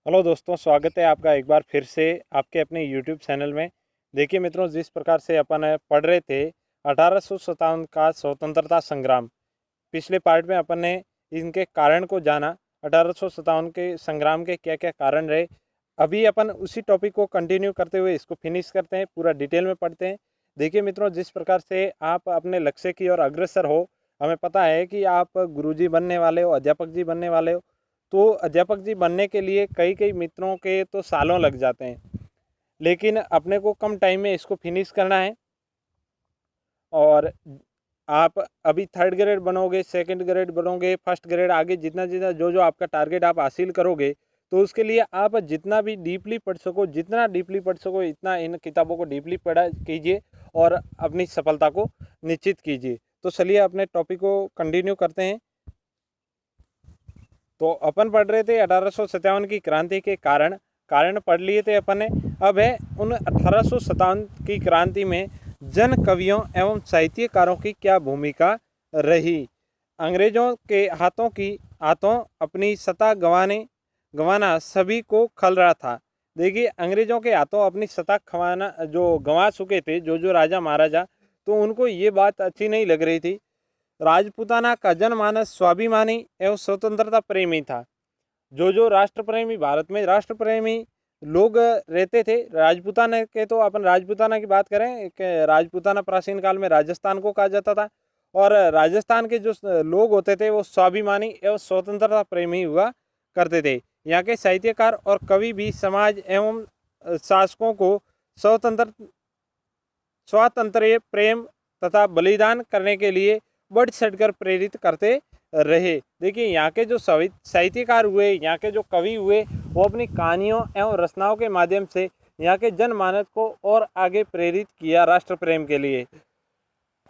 Hello दोस्तों, स्वागत है आपका एक बार फिर से आपके अपने यूट्यूब चैनल में। देखिए मित्रों, जिस प्रकार से अपन पढ़ रहे थे 1857 का स्वतंत्रता संग्राम। पिछले पार्ट में अपन ने इनके कारण को जाना। 1857 के संग्राम के क्या क्या कारण रहे। अभी अपन उसी टॉपिक को कंटिन्यू करते हुए इसको फिनिश करते हैं, पूरा डिटेल में पढ़ते हैं। देखिए मित्रों, जिस प्रकार से आप अपने लक्ष्य की ओर अग्रसर हो, हमें पता है कि आप गुरुजी बनने वाले हो, अध्यापक जी बनने वाले हो। तो अध्यापक जी बनने के लिए कई कई मित्रों के तो सालों लग जाते हैं, लेकिन अपने को कम टाइम में इसको फिनिश करना है। और आप अभी थर्ड ग्रेड बनोगे, सेकंड ग्रेड बनोगे, फर्स्ट ग्रेड, आगे जितना जितना जो जो आपका टारगेट आप हासिल करोगे, तो उसके लिए आप जितना भी डीपली पढ़ सको, जितना डीपली पढ़ सको, इतना इन किताबों को डीपली पढ़ा कीजिए और अपनी सफलता को निश्चित कीजिए। तो चलिए अपने टॉपिक को कंटिन्यू करते हैं। तो अपन पढ़ रहे थे 1857 की क्रांति के कारण कारण पढ़ लिए थे अपन ने। अब है उन 1857 की क्रांति में जन कवियों एवं साहित्यकारों की क्या भूमिका रही। अंग्रेजों के हाथों अपनी सत्ता गंवाना सभी को खल रहा था। देखिए, अंग्रेजों के हाथों अपनी सत्ता खवाना जो गंवा चुके थे, जो राजा महाराजा, तो उनको ये बात अच्छी नहीं लग रही थी। राजपूताना का जनमानस स्वाभिमानी एवं स्वतंत्रता प्रेमी था। जो राष्ट्र प्रेमी, भारत में राष्ट्र प्रेमी लोग रहते थे, राजपूताना के, तो अपन राजपूताना की बात करें कि राजपूताना प्राचीन काल में राजस्थान को कहा जाता था। और राजस्थान के जो लोग होते थे वो स्वाभिमानी एवं स्वतंत्रता प्रेमी हुआ करते थे। यहाँ के साहित्यकार और कवि भी समाज एवं शासकों को स्वतंत्र स्वातंत्र्य प्रेम तथा बलिदान करने के लिए बढ़ चढ़कर प्रेरित करते रहे। देखिए, यहाँ के जो साहित्यकार हुए, यहाँ के जो कवि हुए, वो अपनी कहानियों एवं रचनाओं के माध्यम से यहाँ के जनमानस को और आगे प्रेरित किया राष्ट्र प्रेम के लिए।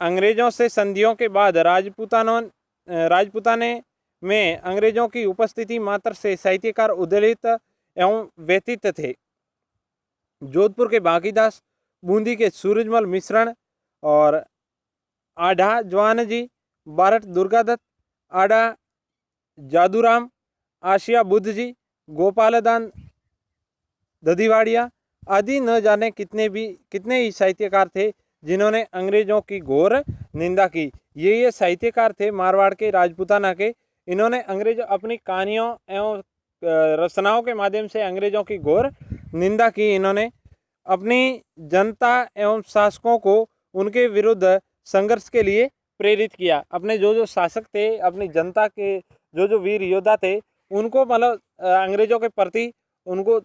अंग्रेजों से संधियों के बाद राजपूताने में अंग्रेजों की उपस्थिति मात्र से साहित्यकार उदलित एवं व्यतीत थे। जोधपुर के बांकीदास, बूंदी के सूरजमल मिश्रण और आढ़ा जवान जी, बारठ दुर्गादत्त, आढ़ा जादूराम, आशिया बुद्ध जी, गोपालदान दधीवाड़िया आदि न जाने कितने ही साहित्यकार थे जिन्होंने अंग्रेजों की घोर निंदा की। ये साहित्यकार थे मारवाड़ के, राजपूताना के। इन्होंने अंग्रेज अपनी कहानियों एवं रचनाओं के माध्यम से अंग्रेजों की घोर निंदा की। इन्होंने अपनी जनता एवं शासकों को उनके विरुद्ध संघर्ष के लिए प्रेरित किया। अपने जो शासक थे, अपनी जनता के जो वीर योद्धा थे, उनको मतलब अंग्रेजों के प्रति, उनको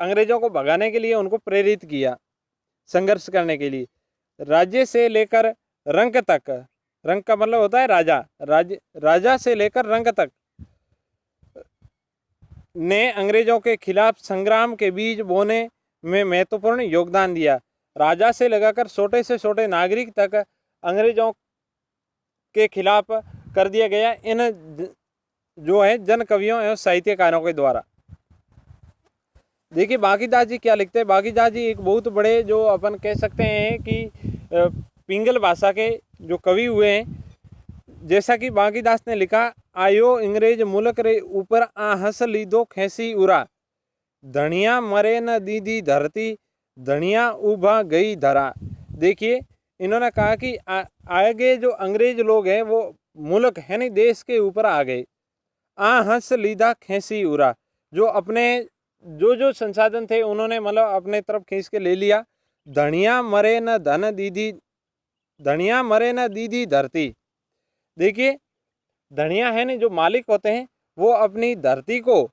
अंग्रेजों को भगाने के लिए उनको प्रेरित किया संघर्ष करने के लिए। राज्य से लेकर रंक तक, रंक का मतलब होता है राजा, राजा से लेकर रंक तक ने अंग्रेजों के खिलाफ संग्राम के बीज बोने में महत्वपूर्ण योगदान दिया। राजा से लगाकर छोटे से छोटे नागरिक तक अंग्रेजों के खिलाफ कर दिया गया इन जो है जन कवियों एवं साहित्यकारों के द्वारा। देखिए, बांकीदास जी क्या लिखते हैं। बांकीदास जी एक बहुत बड़े, जो अपन कह सकते हैं कि पिंगल भाषा के जो कवि हुए हैं। जैसा कि बांकीदास ने लिखा, आयो अंग्रेज मुल्क रे ऊपर आ हंस लीदो खेसी उरा, धनिया मरे न दीदी धरती, धनिया उभा गई धरा। देखिए, इन्होंने कहा कि आगे जो अंग्रेज लोग हैं वो मुल्क है नहीं, देश के ऊपर आ गए। आ हंस लीदा खेसी उरा, जो अपने जो संसाधन थे उन्होंने मतलब अपने तरफ खींच के ले लिया। धनिया मरे न धन दीदी, धनिया मरे न दीदी धरती। देखिए, धनिया है नहीं, जो मालिक होते हैं, वो अपनी धरती को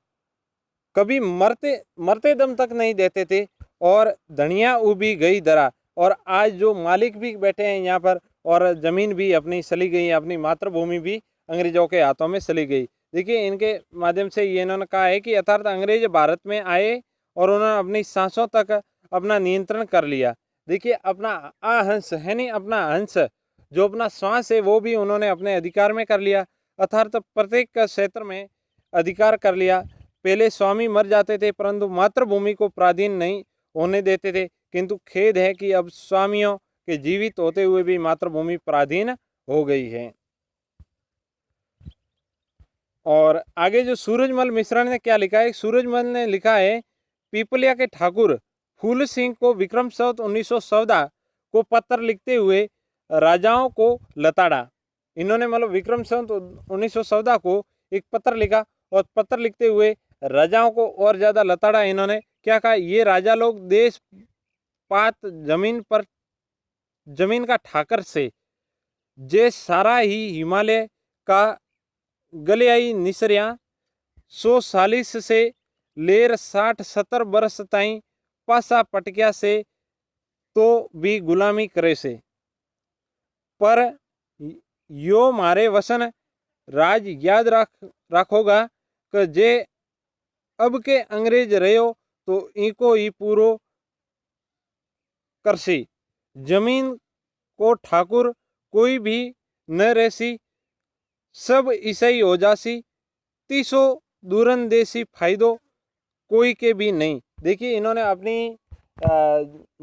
कभी मरते मरते दम तक नहीं देते थे। और धनिया उभी गई दरा, और आज जो मालिक भी बैठे हैं यहाँ पर, और ज़मीन भी अपनी चली गई, अपनी मातृभूमि भी अंग्रेजों के हाथों में चली गई। देखिए, इनके माध्यम से ये इन्होंने कहा है कि अर्थात अंग्रेज भारत में आए और उन्होंने अपनी सांसों तक अपना नियंत्रण कर लिया। देखिए, अपना आहंस है नहीं, अपना हंस, जो अपना श्वास है, वो भी उन्होंने अपने अधिकार में कर लिया। अर्थात प्रत्येक क्षेत्र में अधिकार कर लिया। पहले स्वामी मर जाते थे परंतु मातृभूमि को पराधीन नहीं होने देते थे, किंतु खेद है कि अब स्वामियों के जीवित होते हुए भी मातृभूमि पराधीन हो गई है। और आगे जो सूरजमल मिश्रा ने क्या लिखा है, सूरजमल ने लिखा है पीपलिया के ठाकुर फूल सिंह को विक्रम संवत 1914 को पत्र लिखते हुए राजाओं को लताड़ा। इन्होंने मतलब विक्रम संवत 1914 को एक पत्र लिखा और पत्र लिखते हुए राजाओं को और ज़्यादा लताड़ा। इन्होंने क्या कहा, ये राजा लोग देश पात जमीन का ठाकर से जे सारा ही हिमालय का गलियाई निसरिया 140 से लेर 60-70 बरस ताई पासा पटकिया से तो भी गुलामी करे से, पर यो मारे वसन राज याद रखोगा कि जे अब के अंग्रेज रहो तो इनको ही पूरो करसी, जमीन को ठाकुर कोई भी न रहसी, सब ईसाई हो जासी, तीसो दूरंदेशी फायदो कोई के भी नहीं। देखिए इन्होंने अपनी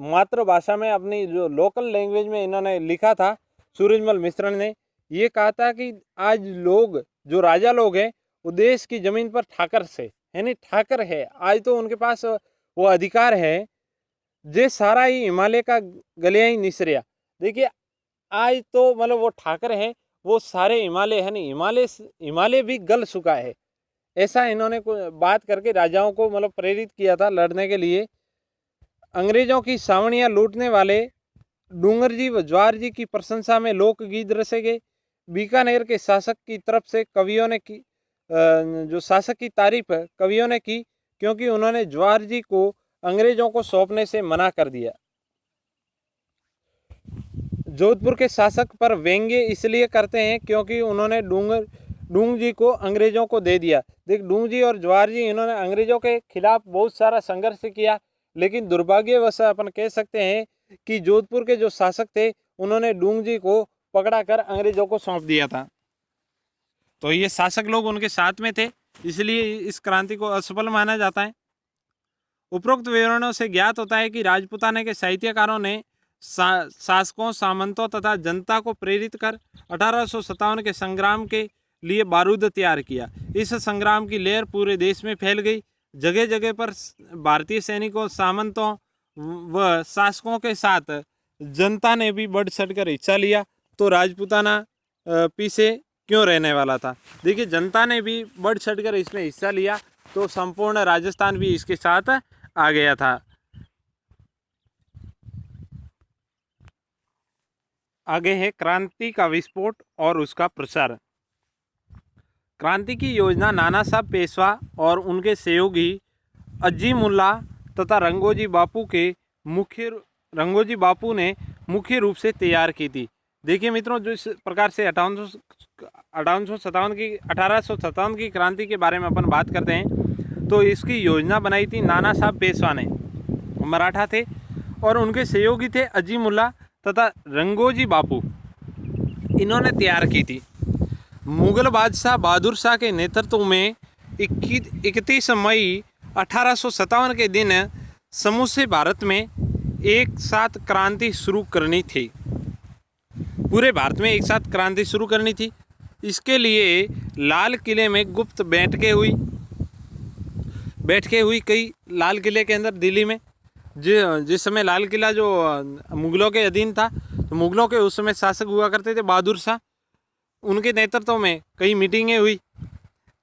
मातृभाषा में, अपनी जो लोकल लैंग्वेज में इन्होंने लिखा था, सूरजमल मिश्रा ने ये कहा था कि आज लोग जो राजा लोग हैं वो देश की ज़मीन पर ठाकर से यानी ठाकर है, आज तो उनके पास वो अधिकार है जे सारा ही हिमालय का गलिया ही निसरिया। देखिए आज तो मतलब वो ठाकर हैं, वो सारे हिमालय है नहीं, हिमालय भी गल चुका है। ऐसा इन्होंने बात करके राजाओं को मतलब प्रेरित किया था लड़ने के लिए। अंग्रेजों की सावणियाँ लूटने वाले डूंगर जी व ज्वार जी की प्रशंसा में लोकगीत रचे गए। बीकानेर के शासक की तरफ से कवियों ने की जो शासक की तारीफ कवियों ने की, क्योंकि उन्होंने ज्वार जी को अंग्रेजों को सौंपने से मना कर दिया। जोधपुर के शासक पर व्यंग्य इसलिए करते हैं क्योंकि उन्होंने डूंग जी को अंग्रेजों को दे दिया। देख डूंग जी और ज्वार जी इन्होंने अंग्रेजों के खिलाफ बहुत सारा संघर्ष किया, लेकिन दुर्भाग्यवश अपन कह सकते हैं कि जोधपुर के जो शासक थे उन्होंने डूंग जी को पकड़ा कर अंग्रेजों को सौंप दिया था। तो ये शासक लोग उनके साथ में थे, इसलिए इस क्रांति को असफल माना जाता है। उपरोक्त विवरणों से ज्ञात होता है कि राजपूताना के साहित्यकारों ने शासकों, सामंतों तथा जनता को प्रेरित कर 1857 के संग्राम के लिए बारूद तैयार किया। इस संग्राम की लहर पूरे देश में फैल गई। जगह जगह पर भारतीय सैनिकों, सामंतों व शासकों के साथ जनता ने भी बढ़ चढ़कर हिस्सा लिया। तो राजपूताना पीछे क्यों रहने वाला था? देखिए जनता ने भी बढ़ चढ़कर इसमें हिस्सा लिया तो संपूर्ण राजस्थान भी इसके साथ आ गया था। आगे है क्रांति का विस्फोट और उसका प्रसार। क्रांति की योजना नाना साहब पेशवा और उनके सहयोगी अजीमुल्ला तथा रंगोजी बापू ने मुख्य रूप से तैयार की थी। देखिए मित्रों, जो इस प्रकार से 1857 की क्रांति के बारे में अपन बात करते हैं तो इसकी योजना बनाई थी नाना साहब पेशवा ने, मराठा थे, और उनके सहयोगी थे अजीमुल्ला तथा रंगोजी बापू, इन्होंने तैयार की थी। मुगल बादशाह बहादुर शाह के नेतृत्व में 31 मई 1857 के दिन समूचे भारत में एक साथ क्रांति शुरू करनी थी। पूरे भारत में एक साथ क्रांति शुरू करनी थी। इसके लिए लाल किले में गुप्त बैठकें हुई कई लाल किले के अंदर दिल्ली में। जिस समय लाल किला जो मुगलों के अधीन था, तो मुगलों के उस समय शासक हुआ करते थे बहादुर शाह, उनके नेतृत्व में कई मीटिंगें हुई।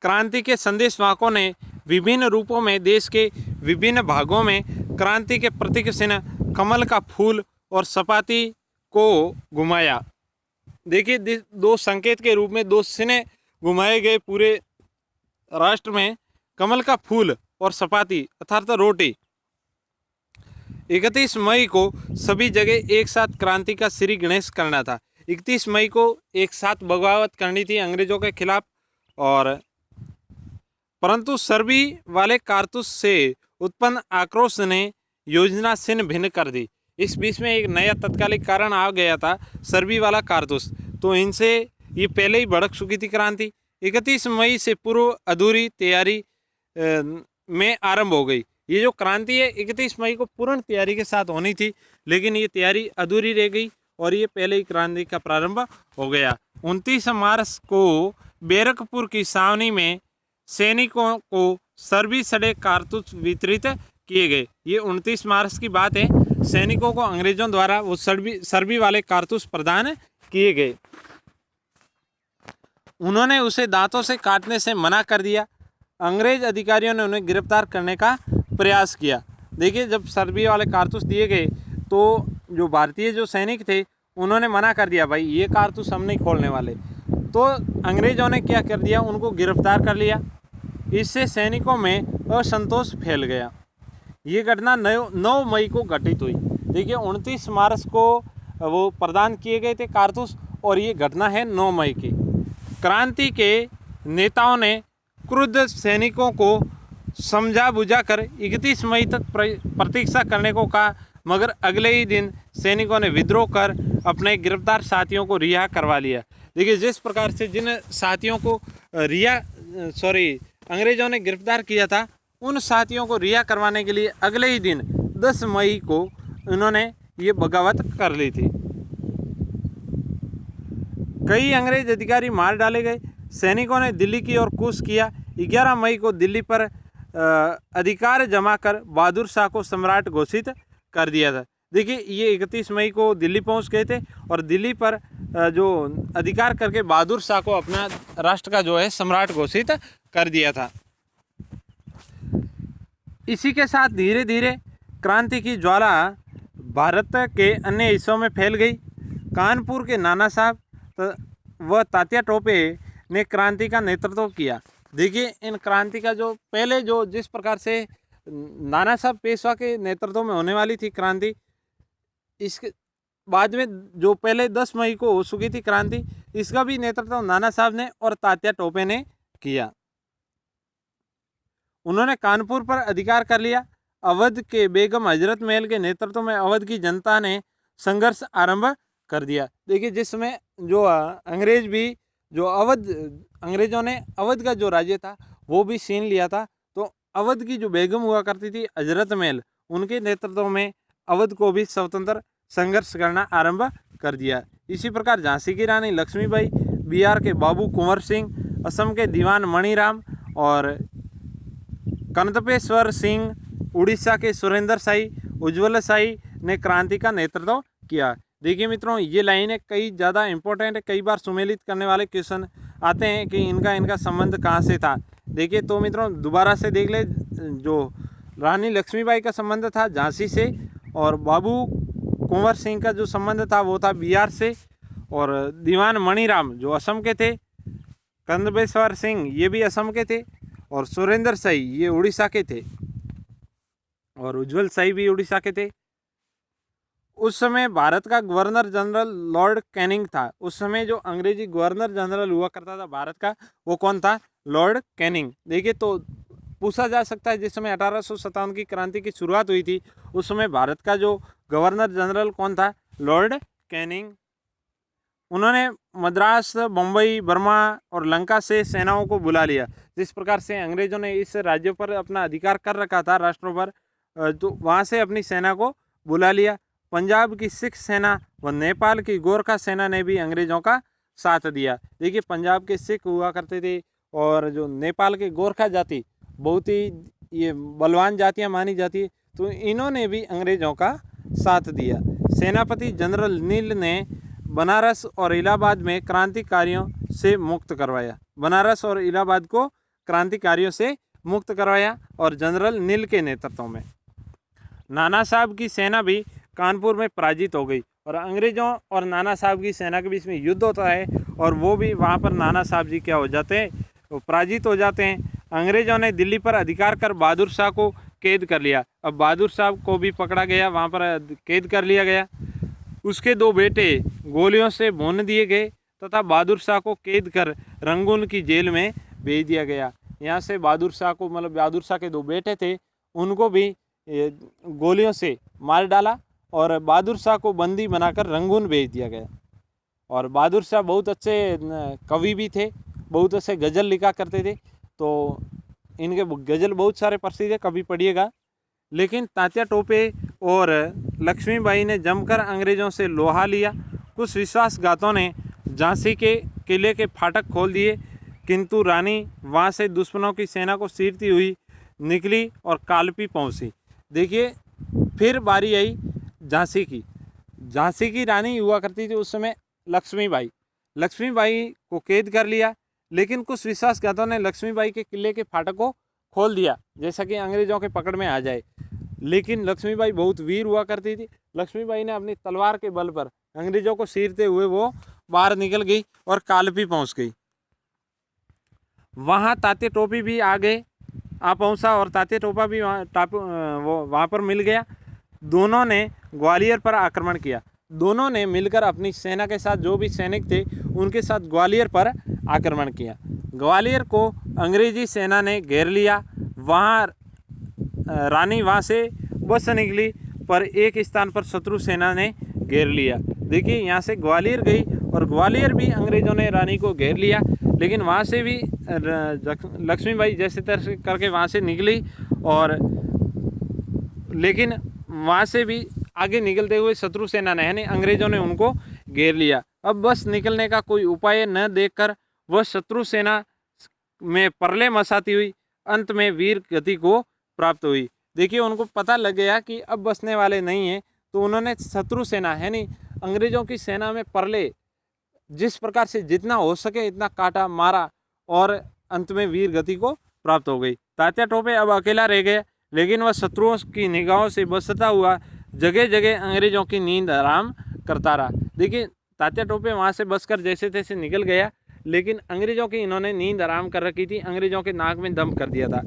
क्रांति के संदेशवाहकों ने विभिन्न रूपों में देश के विभिन्न भागों में क्रांति के प्रतीक चिन्ह कमल का फूल और सपाती को घुमाया। देखिए दो संकेत के रूप में दो चिन्ह घुमाए गए पूरे राष्ट्र में, कमल का फूल और सपाती अर्थात रोटी। 31 मई को सभी जगह एक साथ क्रांति का श्री गणेश करना था। 31 मई को एक साथ बगावत करनी थी अंग्रेजों के खिलाफ, और परंतु सर्बी वाले कारतूस से उत्पन्न आक्रोश ने योजना छिन्न भिन्न कर दी। इस बीच में एक नया तत्कालिक कारण आ गया था, सर्बी वाला कारतूस। तो इनसे ये पहले ही भड़क चुकी थी क्रांति। 31 मई से पूर्व अधूरी तैयारी में आरंभ हो गई। ये जो क्रांति है 31 मई को पूर्ण तैयारी के साथ होनी थी, लेकिन ये तैयारी अधूरी रह गई और ये पहले ही क्रांति का प्रारंभ हो गया। 29 मार्च को बैरकपुर की छावनी में सैनिकों को सर्बी सड़े कारतूस वितरित किए गए। ये 29 मार्च की बात है। सैनिकों को अंग्रेजों द्वारा वो सर्बी वाले कारतूस प्रदान किए गए। उन्होंने उसे दांतों से काटने से मना कर दिया। अंग्रेज अधिकारियों ने उन्हें गिरफ्तार करने का प्रयास किया। देखिए, जब सर्बी वाले कारतूस दिए गए तो जो भारतीय जो सैनिक थे उन्होंने मना कर दिया, भाई ये कारतूस हम नहीं खोलने वाले। तो अंग्रेजों ने क्या कर दिया, उनको गिरफ्तार कर लिया। इससे सैनिकों में असंतोष फैल गया। ये घटना 9 मई को घटित हुई। देखिए, 29 मार्च को वो प्रदान किए गए थे कारतूस और ये घटना है 9 मई की। क्रांति के नेताओं ने क्रुद्ध सैनिकों को समझा बुझाकर 31 मई तक प्रतीक्षा करने को कहा, मगर अगले ही दिन सैनिकों ने विद्रोह कर अपने गिरफ्तार साथियों को रिहा करवा लिया। देखिए, जिस प्रकार से जिन साथियों को अंग्रेजों ने गिरफ्तार किया था, उन साथियों को रिहा करवाने के लिए अगले ही दिन 10 मई को उन्होंने ये बगावत कर ली थी। कई अंग्रेज अधिकारी मार डाले गए। सैनिकों ने दिल्ली की ओर कूच किया। 11 मई को दिल्ली पर अधिकार जमा कर बहादुर शाह को सम्राट घोषित कर दिया था। देखिए, ये 31 मई को दिल्ली पहुंच गए थे और दिल्ली पर जो अधिकार करके बहादुर शाह को अपना राष्ट्र का जो है सम्राट घोषित कर दिया था। इसी के साथ धीरे धीरे क्रांति की ज्वाला भारत के अन्य हिस्सों में फैल गई। कानपुर के नाना साहब व तात्या टोपे ने क्रांति का नेतृत्व किया। देखिए, इन क्रांति का जो पहले जो जिस प्रकार से नाना साहब पेशवा के नेतृत्व में होने वाली थी क्रांति, इसके बाद में जो पहले 10 मई को हो चुकी थी क्रांति, इसका भी नेतृत्व नाना साहब ने और तात्या टोपे ने किया। उन्होंने कानपुर पर अधिकार कर लिया। अवध के बेगम हजरत महल के नेतृत्व में अवध की जनता ने संघर्ष आरंभ कर दिया। देखिए, जिसमें जो अंग्रेजों ने अवध का जो राज्य था वो भी छीन लिया था। तो अवध की जो बेगम हुआ करती थी हजरत महल, उनके नेतृत्व में अवध को भी स्वतंत्र संघर्ष करना आरंभ कर दिया। इसी प्रकार झांसी की रानी लक्ष्मीबाई, बिहार के बाबू कुंवर सिंह, असम के दीवान मणिराम और कनतपेश्वर सिंह, उड़ीसा के सुरेंद्र शाही, उज्ज्वल शाही ने क्रांति का नेतृत्व किया। देखिए मित्रों, ये लाइनें कई ज़्यादा इंपॉर्टेंट है। कई बार सुमेलित करने वाले क्वेश्चन आते हैं कि इनका संबंध कहाँ से था। देखिए, तो मित्रों दोबारा से देख ले, जो रानी लक्ष्मीबाई का संबंध था झांसी से, और बाबू कुंवर सिंह का जो संबंध था वो था बिहार से, और दीवान मणिराम जो असम के थे, कनतपेश्वर सिंह ये भी असम के थे, और सुरेंद्र शाही ये उड़ीसा के थे, और उज्ज्वल शाही भी उड़ीसा के थे। उस समय भारत का गवर्नर जनरल लॉर्ड कैनिंग था। उस समय जो अंग्रेजी गवर्नर जनरल हुआ करता था भारत का, वो कौन था? Lord Canning. देखिए, तो पूछा जा सकता है जिस समय 1857 की क्रांति की शुरुआत हुई थी, उस समय भारत का जो गवर्नर जनरल कौन था? Lord Canning. उन्होंने मद्रास, बम्बई, बर्मा और लंका से सेनाओं को बुला लिया। जिस प्रकार से अंग्रेजों ने इस राज्यों पर अपना अधिकार कर रखा था, राष्ट्रों पर, तो वहाँ से अपनी सेना को बुला लिया। पंजाब की सिख सेना व नेपाल की गोरखा सेना ने भी अंग्रेजों का साथ दिया। देखिए, पंजाब के सिख हुआ करते थे और जो नेपाल के गोरखा जाति बहुत ही ये बलवान जातियाँ मानी जाती है, तो इन्होंने भी अंग्रेजों का साथ दिया। सेनापति जनरल नील ने बनारस और इलाहाबाद में क्रांतिकारियों से मुक्त करवाया। बनारस और इलाहाबाद को क्रांतिकारियों से मुक्त करवाया और जनरल नील के नेतृत्व में। नाना साहब की सेना भी कानपुर में पराजित हो गई और अंग्रेजों और नाना साहब की सेना के बीच में युद्ध होता है और वो भी वहाँ पर नाना साहब जी क्या हो जाते हैं? वो पराजित हो जाते हैं। अंग्रेजों ने दिल्ली पर अधिकार कर बहादुर शाह को कैद कर लिया। अब बहादुर साहब को भी पकड़ा गया, वहाँ पर कैद कर लिया गया। उसके 2 बेटे गोलियों से भून दिए गए तथा बहादुर शाह को कैद कर रंगून की जेल में भेज दिया गया। यहाँ से बहादुर शाह को, मतलब बहादुर शाह के 2 बेटे थे, उनको भी गोलियों से मार डाला और बहादुर शाह को बंदी बनाकर रंगून भेज दिया गया। और बहादुर शाह बहुत अच्छे कवि भी थे, बहुत अच्छे गज़ल लिखा करते थे, तो इनके गज़ल बहुत सारे प्रसिद्ध है, कभी पढ़िएगा। लेकिन तात्या टोपे और लक्ष्मीबाई ने जमकर अंग्रेज़ों से लोहा लिया। कुछ विश्वासघातों ने झांसी के किले के फाटक खोल दिए, किंतु रानी वहाँ से दुश्मनों की सेना को चीरती हुई निकली और कालपी पहुँची। देखिए फिर बारी आई झांसी की। झांसी की रानी हुआ करती थी उस समय लक्ष्मीबाई। लक्ष्मीबाई को कैद कर लिया, लेकिन कुछ विश्वासघातों ने लक्ष्मीबाई के किले के फाटक को खोल दिया, जैसा कि अंग्रेज़ों के पकड़ में आ जाए। लेकिन लक्ष्मीबाई बहुत वीर हुआ करती थी। लक्ष्मीबाई ने अपनी तलवार के बल पर अंग्रेज़ों को चीरते हुए वो बाहर निकल गई और कालपी पहुंच गई। वहाँ तात्या टोपी भी आ पहुंचा और तात्या टोपा भी वहाँ पर मिल गया। दोनों ने ग्वालियर पर आक्रमण किया। दोनों ने मिलकर अपनी सेना के साथ, जो भी सैनिक थे उनके साथ ग्वालियर पर आक्रमण किया। ग्वालियर को अंग्रेजी सेना ने घेर लिया। वहाँ रानी वहाँ से बच निकली, पर एक स्थान पर शत्रु सेना ने घेर लिया। देखिए यहाँ से ग्वालियर गई और ग्वालियर भी अंग्रेज़ों ने रानी को घेर लिया, लेकिन वहाँ से भी लक्ष्मीबाई जैसे तैसे करके वहाँ से निकली, और लेकिन वहाँ से भी आगे निकलते हुए शत्रु सेना ने, यानी अंग्रेज़ों ने उनको घेर लिया। अब बस निकलने का कोई उपाय न देखकर वह शत्रु सेना में प्रलय मचाती हुई अंत में वीर गति को प्राप्त हुई। देखिए उनको पता लग गया कि अब बचने वाले नहीं हैं, तो उन्होंने शत्रु सेना यानी अंग्रेज़ों की सेना में प्रलय जिस प्रकार से जितना हो सके इतना काटा, मारा, और अंत में वीर गति को प्राप्त हो गई। तात्या टोपे अब अकेला रह गया, लेकिन वह शत्रुओं की निगाहों से बचता हुआ जगह जगह अंग्रेज़ों की नींद आराम करता रहा। देखिए तात्या टोपे वहाँ से बचकर जैसे तैसे निकल गया, लेकिन अंग्रेज़ों की इन्होंने नींद आराम कर रखी थी, अंग्रेज़ों के नाक में दम कर दिया था।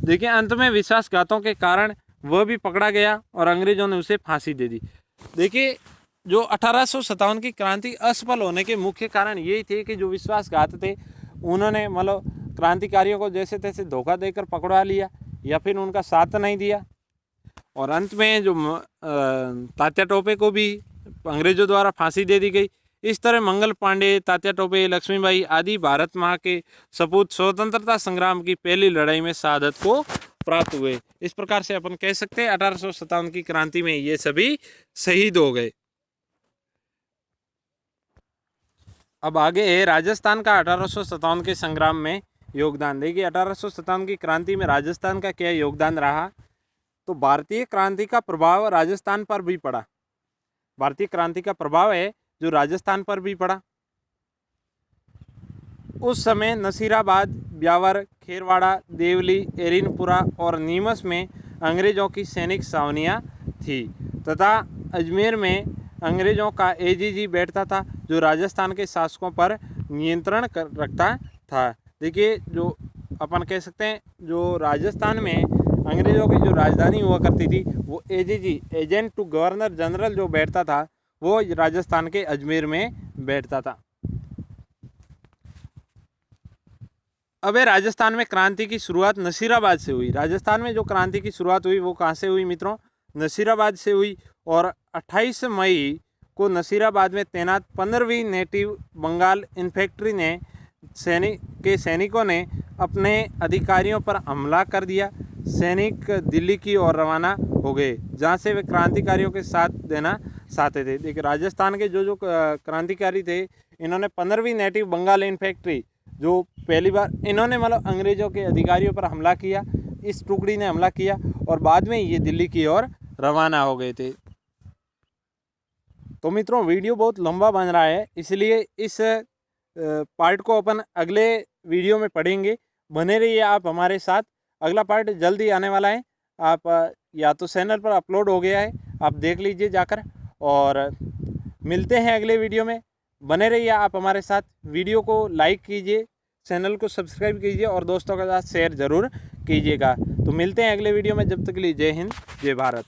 देखिए अंत में विश्वासघातों के कारण वह भी पकड़ा गया और अंग्रेज़ों ने उसे फांसी दे दी। देखिए जो 1857 की क्रांति असफल होने के मुख्य कारण यही थे कि जो विश्वासघात थे उन्होंने मतलब क्रांतिकारियों को जैसे तैसे धोखा देकर पकड़ा लिया या फिर उनका साथ नहीं दिया, और अंत में जो तात्या टोपे को भी अंग्रेज़ों द्वारा फांसी दे दी गई। इस तरह मंगल पांडे, तात्या टोपे, लक्ष्मीबाई आदि भारत माँ के सपूत स्वतंत्रता संग्राम की पहली लड़ाई में शहादत को प्राप्त हुए। इस प्रकार से अपन कह सकते हैं 1857 की क्रांति में ये सभी शहीद हो गए। अब आगे है राजस्थान का 1857 के संग्राम में योगदान। देखिए 1857 की क्रांति में राजस्थान का क्या योगदान रहा, तो भारतीय क्रांति का प्रभाव राजस्थान पर भी पड़ा। भारतीय क्रांति का प्रभाव है जो राजस्थान पर भी पड़ा। उस समय नसीराबाद, ब्यावर, खेरवाड़ा, देवली, एरिनपुरा और नीमच में अंग्रेज़ों की सैनिक छावनियाँ थी तथा अजमेर में अंग्रेज़ों का एजीजी बैठता था, जो राजस्थान के शासकों पर नियंत्रण रखता था। देखिए जो अपन कह सकते हैं जो राजस्थान में अंग्रेज़ों की जो राजधानी हुआ करती थी वो AGG, agent to governor general, जो बैठता था वो राजस्थान के अजमेर में बैठता था। अब राजस्थान में क्रांति की शुरुआत नसीराबाद से हुई। राजस्थान में जो क्रांति की शुरुआत हुई वो कहाँ से हुई मित्रों? नसीराबाद से हुई, और 28 मई को नसीराबाद में तैनात 15वीं नेटिव बंगाल इन्फेंट्री ने सैनिकों ने अपने अधिकारियों पर हमला कर दिया। सैनिक दिल्ली की ओर रवाना हो गए, जहाँ से वे क्रांतिकारियों के साथ देना चाहते थे। देखिए राजस्थान के जो क्रांतिकारी थे, इन्होंने 15वीं नेटिव बंगाल इन्फेंट्री, जो पहली बार इन्होंने मतलब अंग्रेज़ों के अधिकारियों पर हमला किया, इस टुकड़ी ने हमला किया और बाद में ये दिल्ली की ओर रवाना हो गए थे। तो मित्रों वीडियो बहुत लंबा बन रहा है, इसलिए इस पार्ट को अपन अगले वीडियो में पढ़ेंगे। बने रहिए आप हमारे साथ, अगला पार्ट जल्दी आने वाला है। आप या तो चैनल पर अपलोड हो गया है, आप देख लीजिए जाकर, और मिलते हैं अगले वीडियो में। बने रहिए आप हमारे साथ, वीडियो को लाइक कीजिए, चैनल को सब्सक्राइब कीजिए और दोस्तों के साथ शेयर ज़रूर कीजिएगा। तो मिलते हैं अगले वीडियो में, जब तक के लिए जय हिंद, जय भारत।